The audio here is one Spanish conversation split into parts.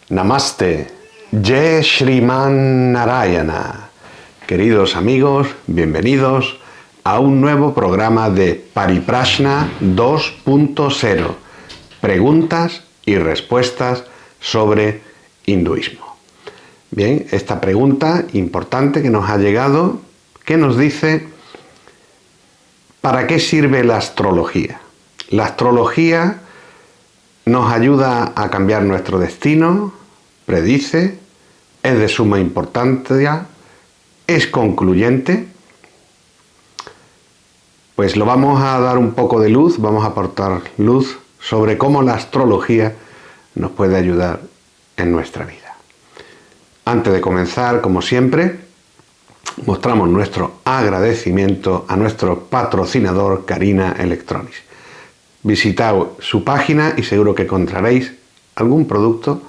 Namaste, Jai Shriman Narayana. Queridos amigos, bienvenidos a un nuevo programa de Pariprashna 2.0, preguntas y respuestas sobre hinduismo. Bien, esta pregunta importante que nos ha llegado, que nos dice: ¿para qué sirve la astrología? La astrología nos ayuda a cambiar nuestro destino, predice, es de suma importancia, es concluyente. Pues lo vamos a dar un poco de luz, vamos a aportar luz sobre cómo la astrología nos puede ayudar en nuestra vida. Antes de comenzar, como siempre, mostramos nuestro agradecimiento a nuestro patrocinador Karina Electronics. Visitad su página y seguro que encontraréis algún producto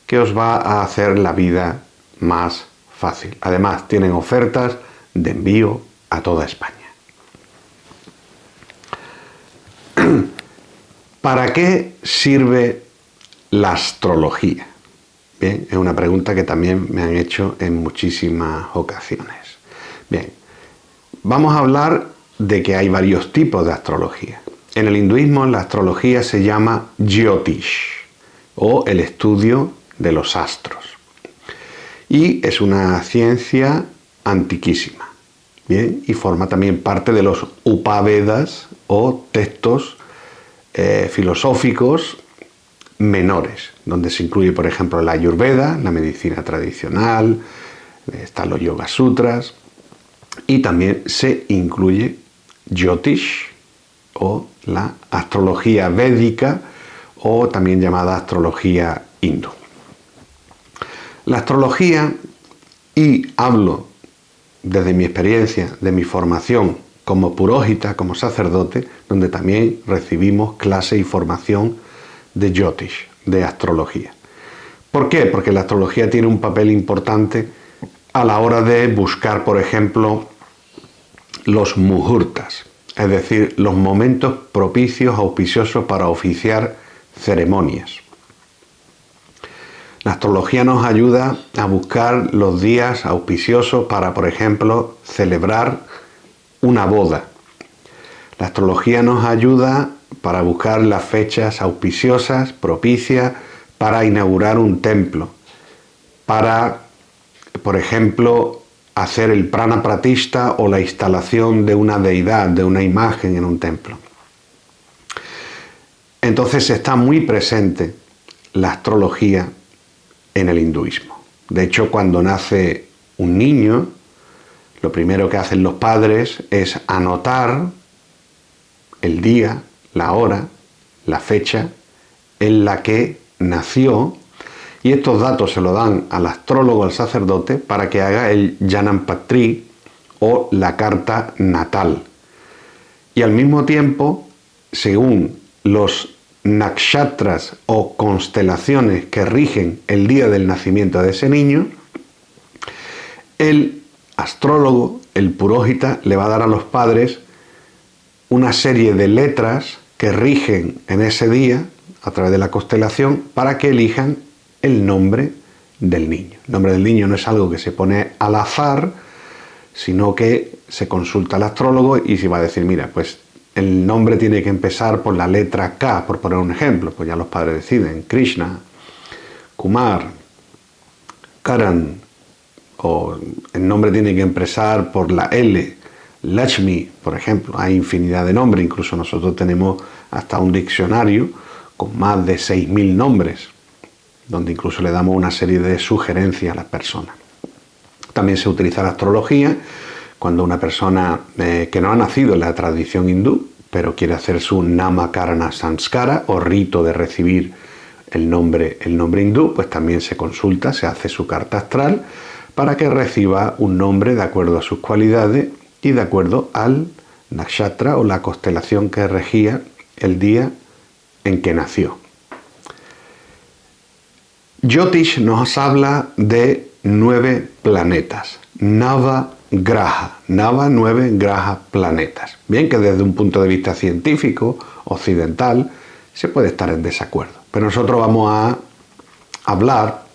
que os va a hacer la vida más fácil. Además, tienen ofertas de envío a toda España. ¿Para qué sirve la astrología? Bien, es una pregunta que también me han hecho en muchísimas ocasiones. Bien, vamos a hablar de que hay varios tipos de astrología. En el hinduismo, la astrología se llama Jyotish, o el estudio de los astros. Y es una ciencia antiquísima. Bien, y forma también parte de los Upavedas, o textos filosóficos menores, donde se incluye, por ejemplo, la Ayurveda, la medicina tradicional, están los Yoga Sutras, y también se incluye Jyotish, o la astrología védica, o también llamada astrología hindú. La astrología, y hablo desde mi experiencia, de mi formación como puróhita, como sacerdote, donde también recibimos clase y formación de Jyotish, de astrología. ¿Por qué? Porque la astrología tiene un papel importante a la hora de buscar, por ejemplo, los muhurtas, es decir, los momentos propicios, auspiciosos para oficiar ceremonias. La astrología nos ayuda a buscar los días auspiciosos para, por ejemplo, celebrar una boda. La astrología nos ayuda para buscar las fechas auspiciosas, propicias, para inaugurar un templo, para, por ejemplo, hacer el prana pratishta o la instalación de una deidad, de una imagen en un templo. Entonces está muy presente la astrología en el hinduismo. De hecho, cuando nace un niño, lo primero que hacen los padres es anotar el día, la hora, la fecha en la que nació, y estos datos se lo dan al astrólogo, al sacerdote, para que haga el Janam-Patri, o la carta natal. Y al mismo tiempo, según los nakshatras o constelaciones que rigen el día del nacimiento de ese niño, el astrólogo, el puróhita, le va a dar a los padres una serie de letras que rigen en ese día, a través de la constelación, para que elijan el nombre del niño. El nombre del niño no es algo que se pone al azar, sino que se consulta al astrólogo y se va a decir: mira, pues el nombre tiene que empezar por la letra K, por poner un ejemplo. Pues ya los padres deciden: Krishna, Kumar, Karan, o el nombre tiene que empezar por la L, Lakshmi, por ejemplo. Hay infinidad de nombres, incluso nosotros tenemos hasta un diccionario con más de 6.000 nombres, donde incluso le damos una serie de sugerencias a las personas. También se utiliza la astrología cuando una persona que no ha nacido en la tradición hindú, pero quiere hacer su Namakarana Sanskara, o rito de recibir el nombre hindú, pues también se consulta, se hace su carta astral para que reciba un nombre de acuerdo a sus cualidades y de acuerdo al nakshatra o la constelación que regía el día en que nació. Jyotish nos habla de 9 planetas, Nava Graha, 9 Graha planetas. Bien, que desde un punto de vista científico, occidental, se puede estar en desacuerdo. Pero nosotros vamos a hablar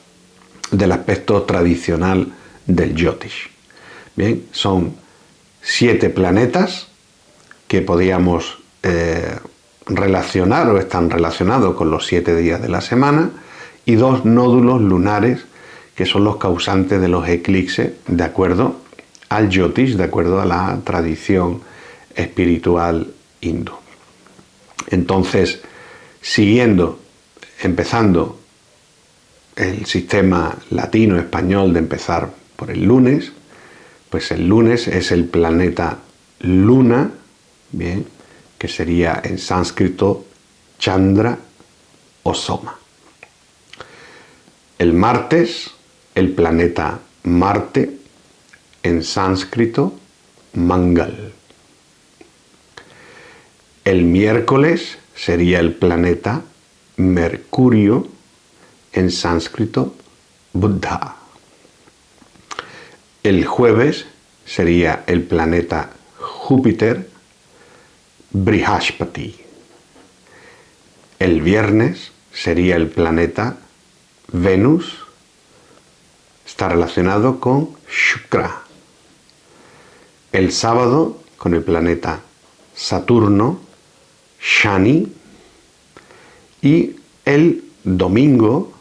del aspecto tradicional del Jyotish. Bien, son 7 planetas que podíamos relacionar o están relacionados con los 7 días de la semana, y 2 nódulos lunares que son los causantes de los eclipses de acuerdo al Jyotish, de acuerdo a la tradición espiritual hindú. Entonces, empezando el sistema latino-español de empezar por el lunes, pues el lunes es el planeta Luna, bien, que sería en sánscrito Chandra o Soma. El martes, el planeta Marte, en sánscrito Mangal. El miércoles sería el planeta Mercurio, en sánscrito Buddha. El jueves sería el planeta Júpiter, Brihaspati. El viernes sería el planeta Venus, está relacionado con Shukra. El sábado con el planeta Saturno, Shani, y el domingo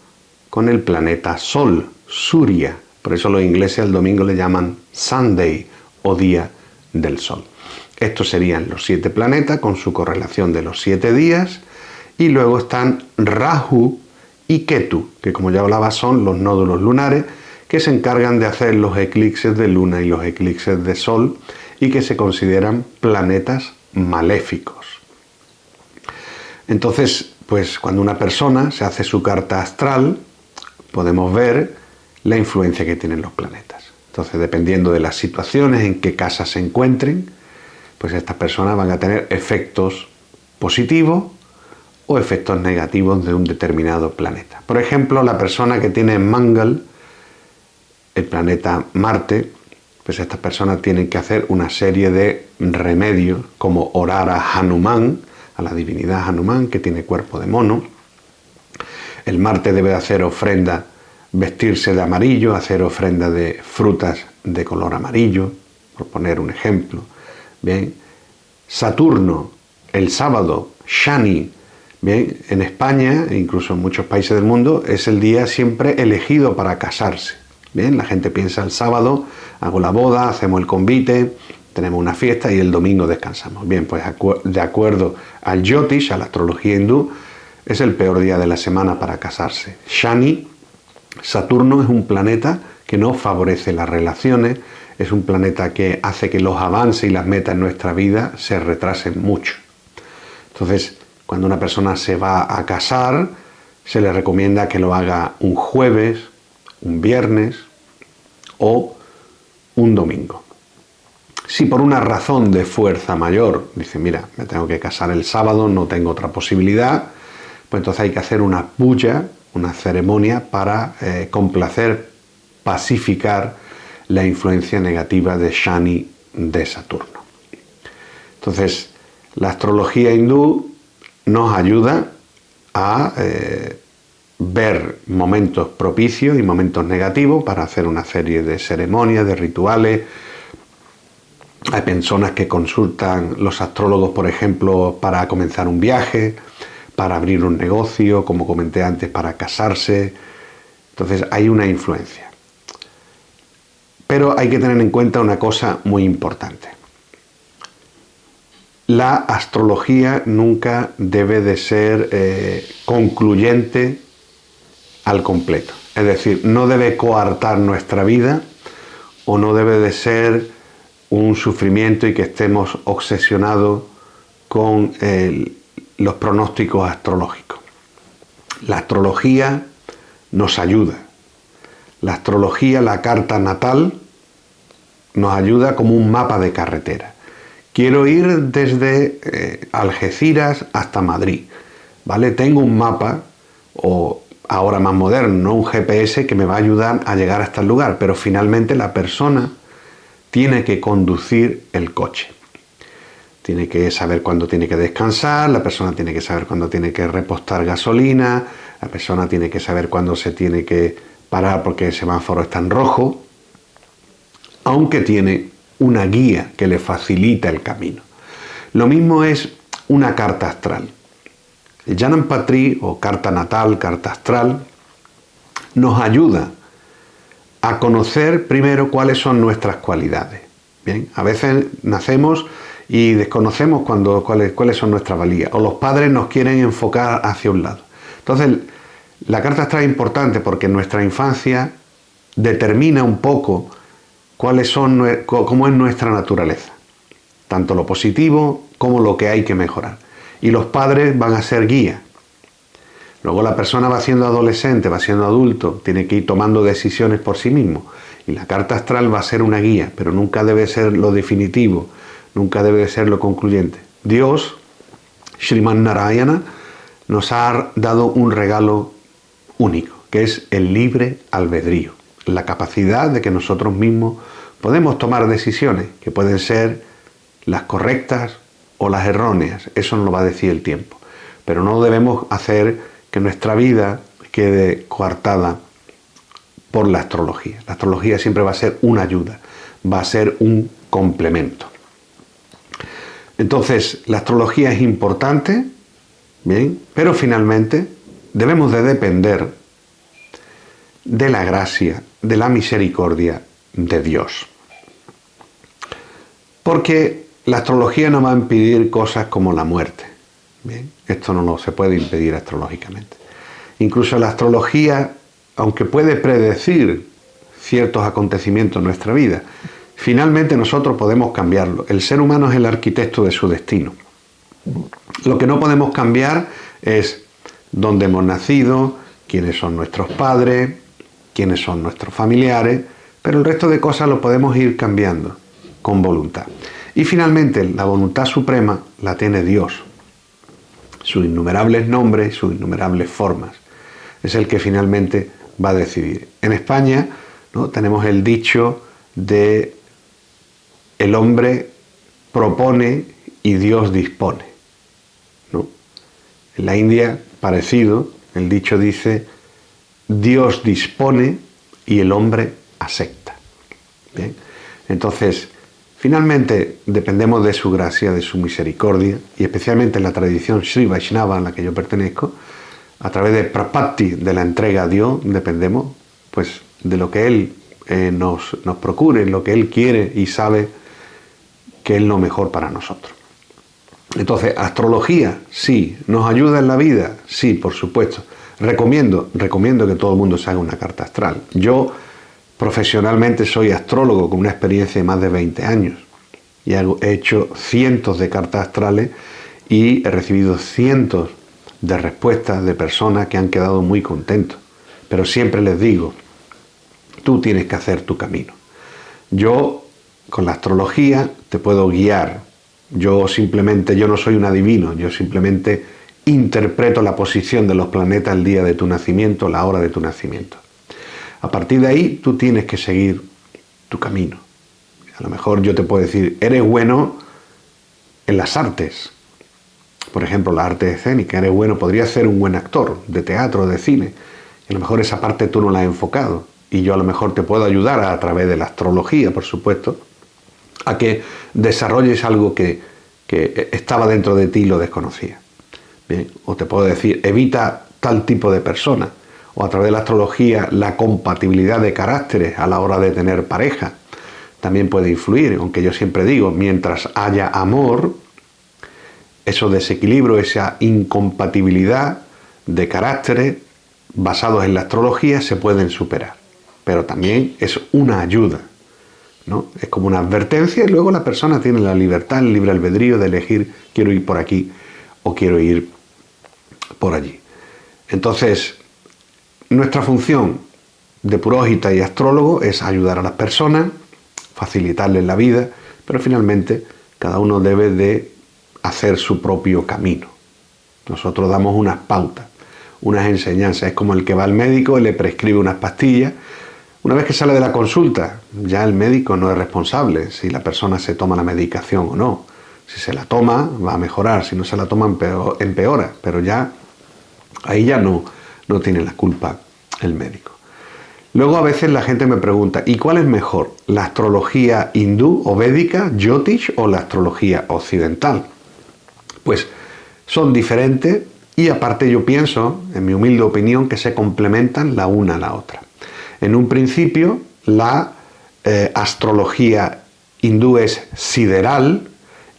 con el planeta Sol, Surya. Por eso los ingleses al domingo le llaman Sunday o Día del Sol. Estos serían los 7 planetas con su correlación de los 7 días, y luego están Rahu y Ketu, que como ya hablaba son los nódulos lunares que se encargan de hacer los eclipses de luna y los eclipses de sol, y que se consideran planetas maléficos. Entonces, pues cuando una persona se hace su carta astral, podemos ver la influencia que tienen los planetas. Entonces, dependiendo de las situaciones en qué casa se encuentren, pues estas personas van a tener efectos positivos o efectos negativos de un determinado planeta. Por ejemplo, la persona que tiene Mangal, el planeta Marte, pues estas personas tienen que hacer una serie de remedios, como orar a Hanuman, a la divinidad Hanuman, que tiene cuerpo de mono. El Marte debe hacer ofrenda, vestirse de amarillo, hacer ofrenda de frutas de color amarillo, por poner un ejemplo. Bien. Saturno, el sábado, Shani. Bien, en España, e incluso en muchos países del mundo, es el día siempre elegido para casarse. Bien, la gente piensa el sábado, hago la boda, hacemos el convite, tenemos una fiesta y el domingo descansamos. Bien, pues de acuerdo al Jyotish, a la astrología hindú, es el peor día de la semana para casarse. Shani, Saturno, es un planeta que no favorece las relaciones, es un planeta que hace que los avances y las metas en nuestra vida se retrasen mucho. Entonces, cuando una persona se va a casar, se le recomienda que lo haga un jueves, un viernes o un domingo. Si por una razón de fuerza mayor dice, mira, me tengo que casar el sábado, no tengo otra posibilidad, pues entonces hay que hacer una puja, una ceremonia para complacer, pacificar la influencia negativa de Shani de Saturno. Entonces, la astrología hindú nos ayuda a ver momentos propicios y momentos negativos para hacer una serie de ceremonias, de rituales. Hay personas que consultan los astrólogos, por ejemplo, para comenzar un viaje, para abrir un negocio, como comenté antes, para casarse. Entonces hay una influencia. Pero hay que tener en cuenta una cosa muy importante. La astrología nunca debe de ser concluyente al completo. Es decir, no debe coartar nuestra vida o no debe de ser un sufrimiento y que estemos obsesionados con los pronósticos astrológicos. La astrología nos ayuda. La astrología, la carta natal, nos ayuda como un mapa de carretera. Quiero ir desde Algeciras hasta Madrid, ¿vale? Tengo un mapa, o ahora más moderno, un GPS que me va a ayudar a llegar hasta el lugar, pero finalmente la persona tiene que conducir el coche. Tiene que saber cuándo tiene que descansar, la persona tiene que saber cuándo tiene que repostar gasolina, La persona tiene que saber cuándo se tiene que parar porque el semáforo está en rojo, aunque tiene una guía que le facilita el camino. Lo mismo es una carta astral. El Janam Patri o carta natal, carta astral, nos ayuda a conocer primero cuáles son nuestras cualidades. Bien, a veces nacemos y desconocemos cuáles son nuestras valías, o los padres nos quieren enfocar hacia un lado. Entonces, la carta astral es importante porque en nuestra infancia determina un poco cómo es nuestra naturaleza, tanto lo positivo como lo que hay que mejorar. Y los padres van a ser guía. Luego la persona va siendo adolescente, va siendo adulto, tiene que ir tomando decisiones por sí mismo. Y la carta astral va a ser una guía, pero nunca debe ser lo definitivo, nunca debe ser lo concluyente. Dios, Sriman Narayana, nos ha dado un regalo único, que es el libre albedrío, la capacidad de que nosotros mismos podemos tomar decisiones que pueden ser las correctas o las erróneas. Eso nos lo va a decir el tiempo. Pero no debemos hacer que nuestra vida quede coartada por la astrología. La astrología siempre va a ser una ayuda, va a ser un complemento. Entonces, la astrología es importante, bien, pero finalmente debemos de depender de la gracia, de la misericordia de Dios. Porque la astrología no va a impedir cosas como la muerte. Bien, esto no se puede impedir astrológicamente. Incluso la astrología, aunque puede predecir ciertos acontecimientos en nuestra vida, finalmente nosotros podemos cambiarlo. El ser humano es el arquitecto de su destino. Lo que no podemos cambiar es dónde hemos nacido, quiénes son nuestros padres, quiénes son nuestros familiares, pero el resto de cosas lo podemos ir cambiando con voluntad. Y finalmente, la voluntad suprema la tiene Dios. Sus innumerables nombres, sus innumerables formas. Es el que finalmente va a decidir. En España, ¿no?, tenemos el dicho de el hombre propone y Dios dispone, ¿no? En la India, parecido, el dicho dice Dios dispone y el hombre acepta. ¿Bien? Entonces, finalmente dependemos de su gracia, de su misericordia, y especialmente en la tradición Sri Vaishnava a la que yo pertenezco, a través de Prapatti, de la entrega a Dios, dependemos pues de lo que Él nos procure, lo que Él quiere y sabe que es lo mejor para nosotros. Entonces, astrología, sí. ¿Nos ayuda en la vida? Sí, por supuesto. Recomiendo que todo el mundo se haga una carta astral. Yo profesionalmente soy astrólogo con una experiencia de más de 20 años y he hecho cientos de cartas astrales y he recibido cientos de respuestas de personas que han quedado muy contentos. Pero siempre les digo, tú tienes que hacer tu camino. Yo, con la astrología, te puedo guiar. Yo no soy un adivino, yo simplemente interpreto la posición de los planetas el día de tu nacimiento, la hora de tu nacimiento. A partir de ahí, tú tienes que seguir tu camino. A lo mejor yo te puedo decir, eres bueno en las artes. Por ejemplo, la arte escénica, eres bueno, podrías ser un buen actor de teatro, de cine. Y a lo mejor esa parte tú no la has enfocado. Y yo a lo mejor te puedo ayudar a través de la astrología, por supuesto, a que desarrolles algo que estaba dentro de ti y lo desconocías. Bien, o te puedo decir, evita tal tipo de persona. O a través de la astrología, la compatibilidad de caracteres a la hora de tener pareja también puede influir, aunque yo siempre digo, mientras haya amor, esos desequilibrios, esa incompatibilidad de caracteres basados en la astrología se pueden superar. Pero también es una ayuda, ¿no? Es como una advertencia y luego la persona tiene la libertad, el libre albedrío de elegir, quiero ir por aquí o quiero ir por allí. Entonces, nuestra función de puróhita y astrólogo es ayudar a las personas, facilitarles la vida, pero finalmente cada uno debe de hacer su propio camino. Nosotros damos unas pautas, unas enseñanzas. Es como el que va al médico y le prescribe unas pastillas. Una vez que sale de la consulta, ya el médico no es responsable si la persona se toma la medicación o no. Si se la toma, va a mejorar. Si no se la toma, empeora. Pero ya ahí ya no no tiene la culpa el médico. Luego a veces la gente me pregunta, ¿y cuál es mejor? ¿La astrología hindú o védica, Jyotish, o la astrología occidental? Pues son diferentes y aparte yo pienso, en mi humilde opinión, que se complementan la una a la otra. En un principio, la astrología hindú es sideral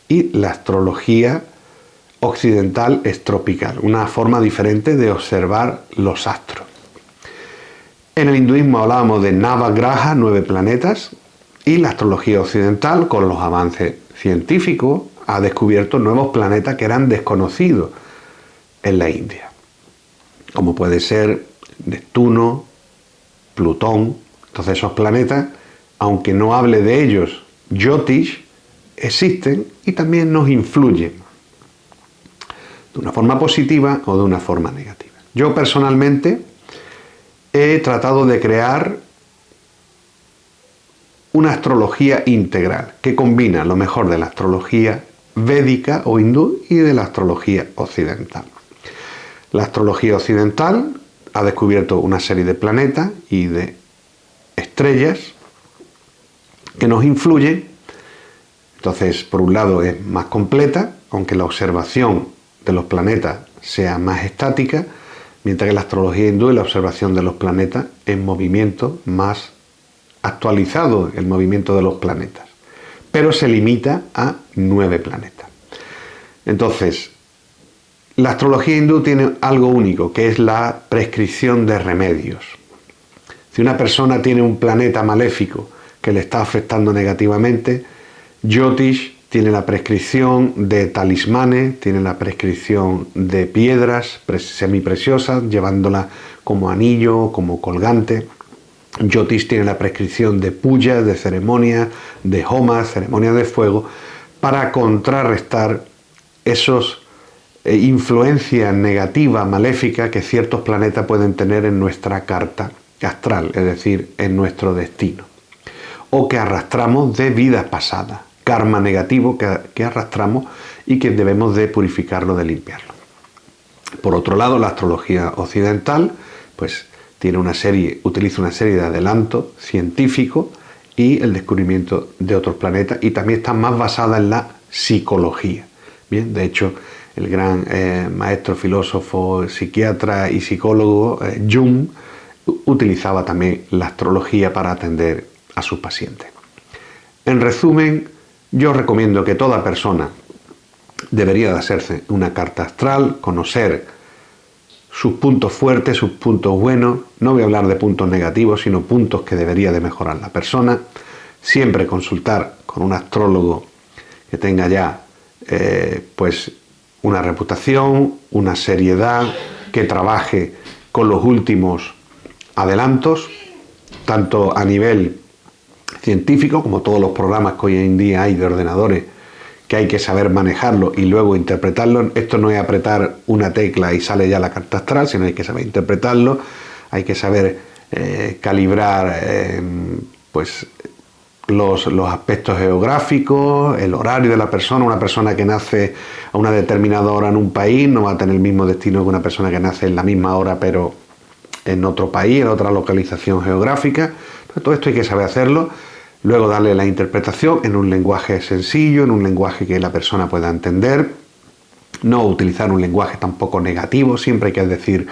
y la astrología occidental es tropical, una forma diferente de observar los astros. En el hinduismo hablábamos de Navagraha, 9 planetas, y la astrología occidental, con los avances científicos, ha descubierto nuevos planetas que eran desconocidos en la India, como puede ser Neptuno, Plutón. Entonces esos planetas, aunque no hable de ellos Jyotish, existen y también nos influyen de una forma positiva o de una forma negativa. Yo personalmente he tratado de crear una astrología integral que combina lo mejor de la astrología védica o hindú y de la astrología occidental. La astrología occidental ha descubierto una serie de planetas y de estrellas que nos influyen. Entonces, por un lado es más completa, aunque la observación de los planetas sea más estática, mientras que la astrología hindú y la observación de los planetas en movimiento más actualizado, el movimiento de los planetas, pero se limita a 9 planetas. Entonces, la astrología hindú tiene algo único, que es la prescripción de remedios. Si una persona tiene un planeta maléfico que le está afectando negativamente, Jyotish tiene la prescripción de talismanes, tiene la prescripción de piedras semipreciosas, llevándola como anillo, como colgante. Jyotish tiene la prescripción de pujas, de ceremonias, de homas, ceremonias de fuego, para contrarrestar esos influencias negativas, maléficas que ciertos planetas pueden tener en nuestra carta astral, es decir, en nuestro destino, o que arrastramos de vidas pasadas. Karma negativo que arrastramos y que debemos de purificarlo, de limpiarlo. Por otro lado, la astrología occidental pues utiliza una serie de adelantos científicos y el descubrimiento de otros planetas, y también está más basada en la psicología. Bien, de hecho, el gran maestro, filósofo, psiquiatra y psicólogo Jung utilizaba también la astrología para atender a sus pacientes. En resumen, yo recomiendo que toda persona debería de hacerse una carta astral, conocer sus puntos fuertes, sus puntos buenos. No voy a hablar de puntos negativos, sino puntos que debería de mejorar la persona. Siempre consultar con un astrólogo que tenga ya pues una reputación, una seriedad, que trabaje con los últimos adelantos, tanto a nivel científico, como todos los programas que hoy en día hay de ordenadores, que hay que saber manejarlo y luego interpretarlo. Esto no es apretar una tecla y sale ya la carta astral, sino hay que saber interpretarlo, hay que saber calibrar pues los aspectos geográficos, el horario de la persona. Una persona que nace a una determinada hora en un país no va a tener el mismo destino que una persona que nace en la misma hora pero en otro país, en otra localización geográfica. Todo esto hay que saber hacerlo. Luego darle la interpretación en un lenguaje sencillo, en un lenguaje que la persona pueda entender. No utilizar un lenguaje tampoco negativo, siempre hay que decir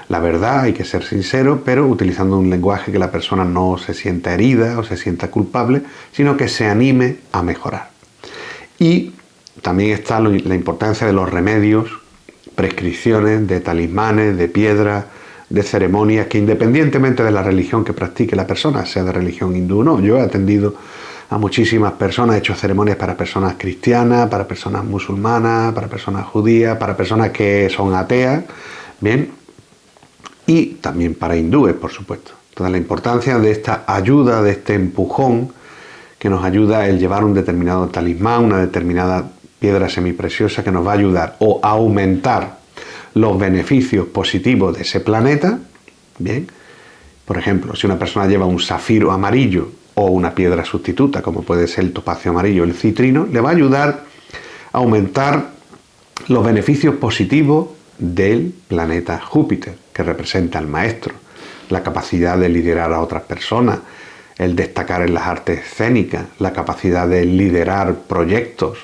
la verdad, hay que ser sincero, pero utilizando un lenguaje que la persona no se sienta herida o se sienta culpable, sino que se anime a mejorar. Y también está la importancia de los remedios, prescripciones de talismanes, de piedras, de ceremonias, que independientemente de la religión que practique la persona, sea de religión hindú o no. Yo he atendido a muchísimas personas, he hecho ceremonias para personas cristianas, para personas musulmanas, para personas judías, para personas que son ateas, bien, y también para hindúes, por supuesto. Entonces, la importancia de esta ayuda, de este empujón que nos ayuda el llevar un determinado talismán, una determinada piedra semipreciosa que nos va a ayudar o a aumentar los beneficios positivos de ese planeta. Bien, por ejemplo, si una persona lleva un zafiro amarillo o una piedra sustituta, como puede ser el topacio amarillo o el citrino, le va a ayudar a aumentar los beneficios positivos del planeta Júpiter, que representa al maestro, la capacidad de liderar a otras personas, el destacar en las artes escénicas, la capacidad de liderar proyectos.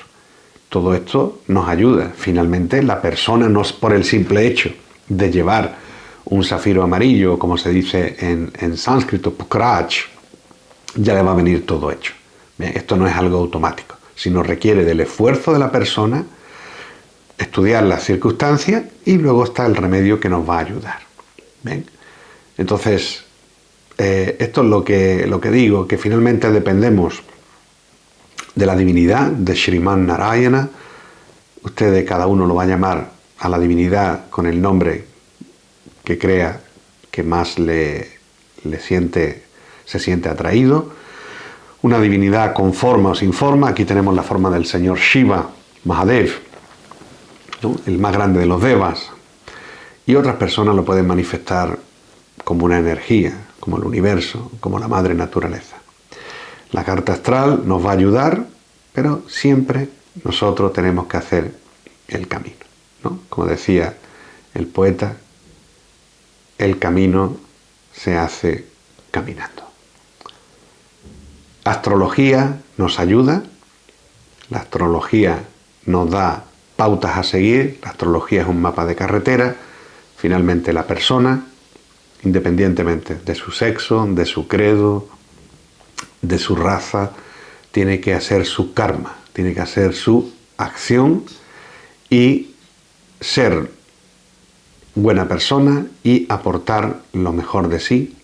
Todo esto nos ayuda. Finalmente, la persona, no es por el simple hecho de llevar un zafiro amarillo, como se dice en sánscrito, pukrach, ya le va a venir todo hecho. Bien, esto no es algo automático, sino requiere del esfuerzo de la persona, estudiar las circunstancias y luego está el remedio que nos va a ayudar. Bien, entonces, esto es lo que digo, que finalmente dependemos de la divinidad, de Shriman Narayana. Ustedes, cada uno lo va a llamar a la divinidad con el nombre que crea que más se siente atraído. Una divinidad con forma o sin forma. Aquí tenemos la forma del señor Shiva, Mahadev, ¿no?, el más grande de los devas. Y otras personas lo pueden manifestar como una energía, como el universo, como la madre naturaleza. La carta astral nos va a ayudar, pero siempre nosotros tenemos que hacer el camino, ¿no? Como decía el poeta, el camino se hace caminando. Astrología nos ayuda, la astrología nos da pautas a seguir, la astrología es un mapa de carretera. Finalmente, la persona, independientemente de su sexo, de su credo, de su raza, tiene que hacer su karma, tiene que hacer su acción y ser buena persona y aportar lo mejor de sí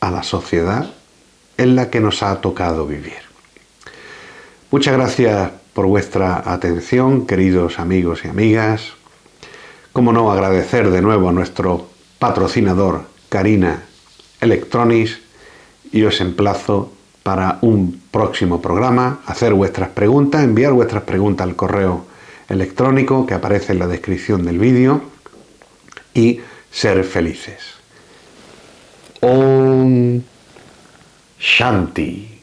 a la sociedad en la que nos ha tocado vivir. Muchas gracias por vuestra atención, queridos amigos y amigas. Cómo no agradecer de nuevo a nuestro patrocinador Carina Electronics, y os emplazo para un próximo programa, hacer vuestras preguntas, enviar vuestras preguntas al correo electrónico que aparece en la descripción del vídeo y ser felices. Om Shanti.